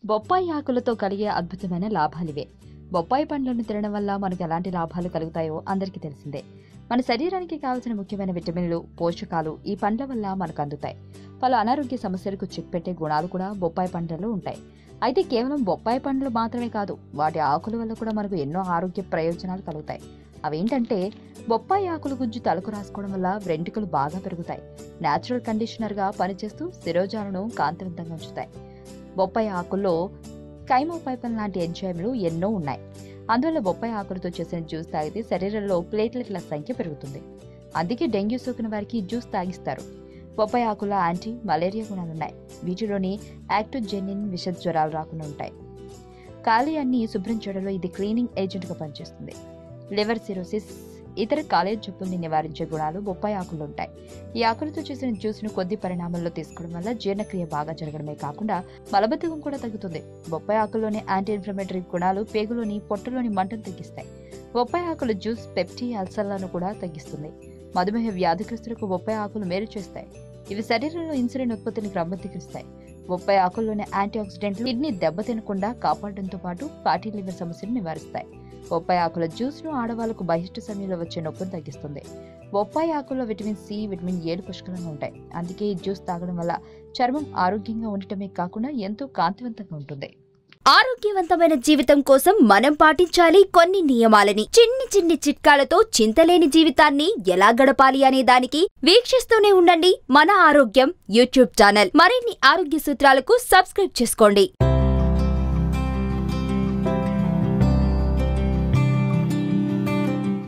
బొప్పాయి ఆకులతో కలిగే అద్భుతమైన లాభాలివే. బొప్పాయి పండ్లను తినడం వల్ల మనకు ఎలాంటి లాభాలు కలుగుతాయో అందరికీ తెలిసిందే. మన శరీరానికి కావలసిన ముఖ్యమైన విటమిన్లు, పోషకాలు ఈ పండ్ల వల్ల మనకు అందుతాయి. పలు అనారోగ్య సమస్యలకు చెక్ పెట్టే గుణాలు కూడా బొప్పాయి పండ్లలో ఉంటాయి. అయితే కేవలం బొప్పాయి పండ్లు మాత్రమే కాదు, వాటి ఆకుల వల్ల కూడా మనకు ఎన్నో ఆరోగ్య ప్రయోజనాలు కలుగుతాయి. అవేంటంటే, బొప్పాయి ఆకుల గుజ్జు తలకు రాసుకోవడం వల్ల వెంట్రుకలు బాగా పెరుగుతాయి. నేచురల్ కండిషనర్ గా పనిచేస్తూ శిరోజాలను కాంతివంతంగా ఉంచుతాయి. బొప్పాయి ఆకుల్లో కైమోపైపన్ లాంటి ఎంజైమ్లు ఎన్నో ఉన్నాయి. అందువల్ల బొప్పాయి ఆకులతో చేసిన జ్యూస్ తాగితే శరీరంలో ప్లేట్లెట్ల సంఖ్య పెరుగుతుంది. అందుకే డెంగ్యూ సోకిన వారికి జ్యూస్ తాగిస్తారు. బొప్పాయి ఆకుల్లో యాంటీ మలేరియా గుణాలున్నాయి. వీటిలోని యాక్టోజెనిన్ విష జ్వరాలు రాకుండా ఉంటాయి. కాలేయాన్ని శుభ్రం చేయడంలో ఇది క్లీనింగ్ ఏజెంట్ గా పనిచేస్తుంది. లివర్ సిరోసిస్, ఇతర కాలేయ జబ్బుల్ని నివారించే గుణాలు బొప్పాయి ఆకుల్లో ఉంటాయి. ఈ ఆకులతో చేసిన జ్యూస్ ను కొద్ది పరిణామంలో తీసుకోవడం వల్ల జీర్ణక్రియ బాగా జరగడమే కాకుండా మలబద్ధకం కూడా తగ్గుతుంది. బొప్పాయి ఆకుల్లోని యాంటీ ఇన్ఫ్లమేటరీ గుణాలు పేగులోని, పొట్టలోని మంటను తగ్గిస్తాయి. బొప్పాయి ఆకుల జ్యూస్ పెప్టీ అల్సర్లను కూడా తగ్గిస్తుంది. మధుమేహ వ్యాధిగ్రస్తులకు బొప్పాయి ఆకులు మేలు చేస్తాయి. ఇవి శరీరంలో ఇన్సులిన్ ఉత్పత్తిని క్రమబద్ధీకరిస్తాయి. బొప్పాయి ఆకుల్లోని యాంటీ ఆక్సిడెంట్లు కిడ్నీ దెబ్బతినకుండా కాపాడడంతో పాటు ఫ్యాటీ లివర్ సమస్యను నివారిస్తాయి. బొప్పాయి ఆకుల జ్యూస్ ను ఆడవాళ్లకు బహిష్ట సమయంలో వచ్చే నొప్పిని తగ్గిస్తుంది. బొప్పాయి ఆకుల్లో విటమిన్ సి, విటమిన్ ఏ పుష్కలంగా ఉంటాయి. అందుకే ఈ జ్యూస్ తాగడం వల్ల చర్మం ఆరోగ్యంగా ఉండటమే కాకుండా ఎంతో కాంతివంతంగా ఉంటుంది. ఆరోగ్యవంతమైన జీవితం కోసం మనం పాటించాలి కొన్ని నియమాలని. చిన్ని చిన్ని చిట్కాలతో చింతలేని జీవితాన్ని ఎలా గడపాలి అనే దానికి వీక్షిస్తూనే ఉండండి మన ఆరోగ్యం యూట్యూబ్ ఛానల్. మరిన్ని ఆరోగ్య సూత్రాలకు సబ్స్క్రైబ్ చేసుకోండి.